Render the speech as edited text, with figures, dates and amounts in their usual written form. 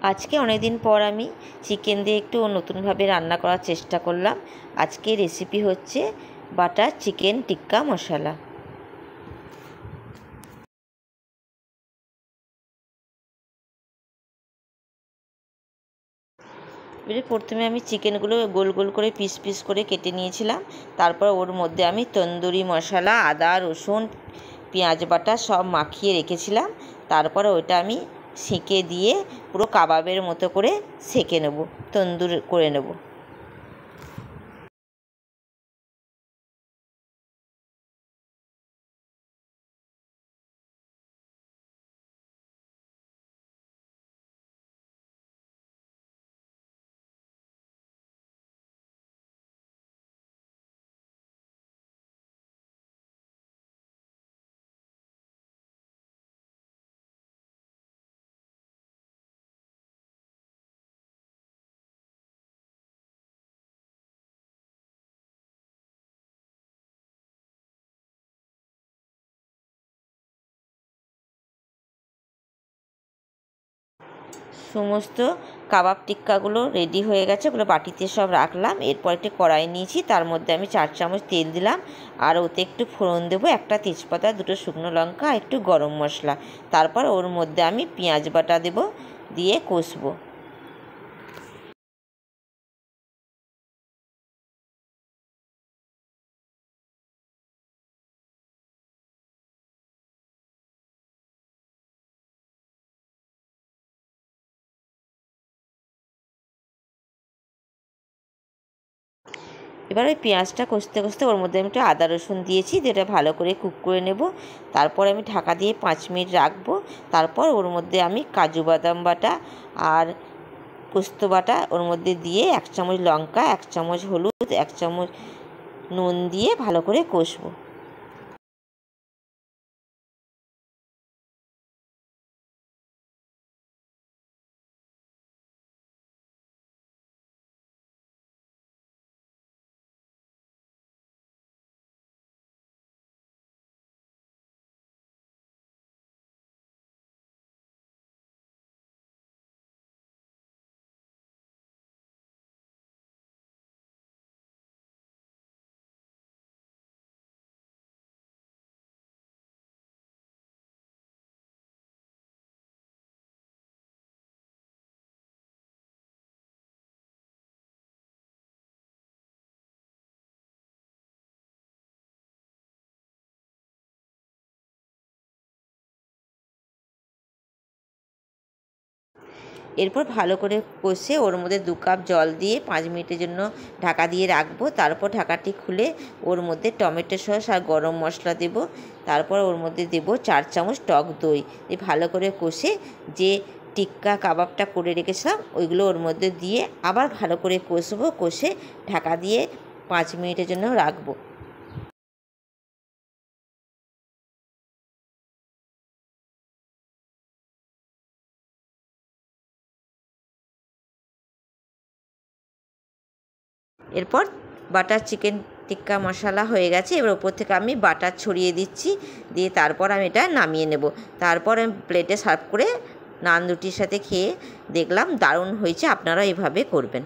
আজকে অনেক দিন পর আমি চিকেন দিয়ে একটু নতুনভাবে রান্না করার চেষ্টা করলাম। আজকে রেসিপি হচ্ছে বাটার চিকেন টিক্কা মশলা। এবারে প্রথমে আমি চিকেনগুলো গোল গোল করে পিস পিস করে কেটে নিয়েছিলাম। তারপর ওর মধ্যে আমি তন্দুরি মশলা, আদা, রসুন, পেঁয়াজ বাটা সব মাখিয়ে রেখেছিলাম। তারপর ওটা আমি সেঁকে দিয়ে পুরো কাবাবের মতো করে সেঁকে নেব, তন্দুর করে নেব। সমস্ত কাবাব টিক্কাগুলো রেডি হয়ে গেছে, ওগুলো বাটিতে সব রাখলাম। এরপর একটি কড়াই নিয়েছি, তার মধ্যে আমি 4 চামচ তেল দিলাম, আর ওতে একটু ফোড়ন দেবো, একটা তেজপাতা, 2টো শুকনো লঙ্কা, একটু গরম মশলা। তারপর ওর মধ্যে আমি পেঁয়াজ বাটা দেবো, দিয়ে কষবো। এবার ওই পেঁয়াজটা কষতে কষতে ওর মধ্যে আমি একটু আদা রসুন দিয়েছি, যেটা ভালো করে কুক করে নেব। তারপর আমি ঢাকা দিয়ে 5 মিনিট রাখবো। তারপর ওর মধ্যে আমি কাজু বাদাম বাটা আর পোস্ত বাটা ওর মধ্যে দিয়ে 1 চামচ লঙ্কা, 1 চামচ হলুদ, 1 চামচ নুন দিয়ে ভালো করে কষবো। এরপর ভালো করে কষে ওর মধ্যে 2 কাপ জল দিয়ে 5 মিনিটের জন্য ঢাকা দিয়ে রাখবো। তারপর ঢাকাটি খুলে ওর মধ্যে টমেটো সস আর গরম মশলা দেব। তারপর ওর মধ্যে দেব 4 চামচ টক দই। এই ভালো করে কষে যে টিক্কা কাবাবটা করে রেখেছিলাম ওইগুলো ওর মধ্যে দিয়ে আবার ভালো করে কষবো। কষে ঢাকা দিয়ে 5 মিনিটের জন্য রাখবো। এরপর বাটার চিকেন টিক্কা মশলা হয়ে গেছে। এবার ওপর থেকে আমি বাটার ছড়িয়ে দিচ্ছি, দিয়ে তারপর আমি এটা নামিয়ে নেব। তারপর আমি প্লেটে সার্ভ করে নান রুটির সাথে খেয়ে দেখলাম দারুণ হয়েছে। আপনারা এভাবে করবেন।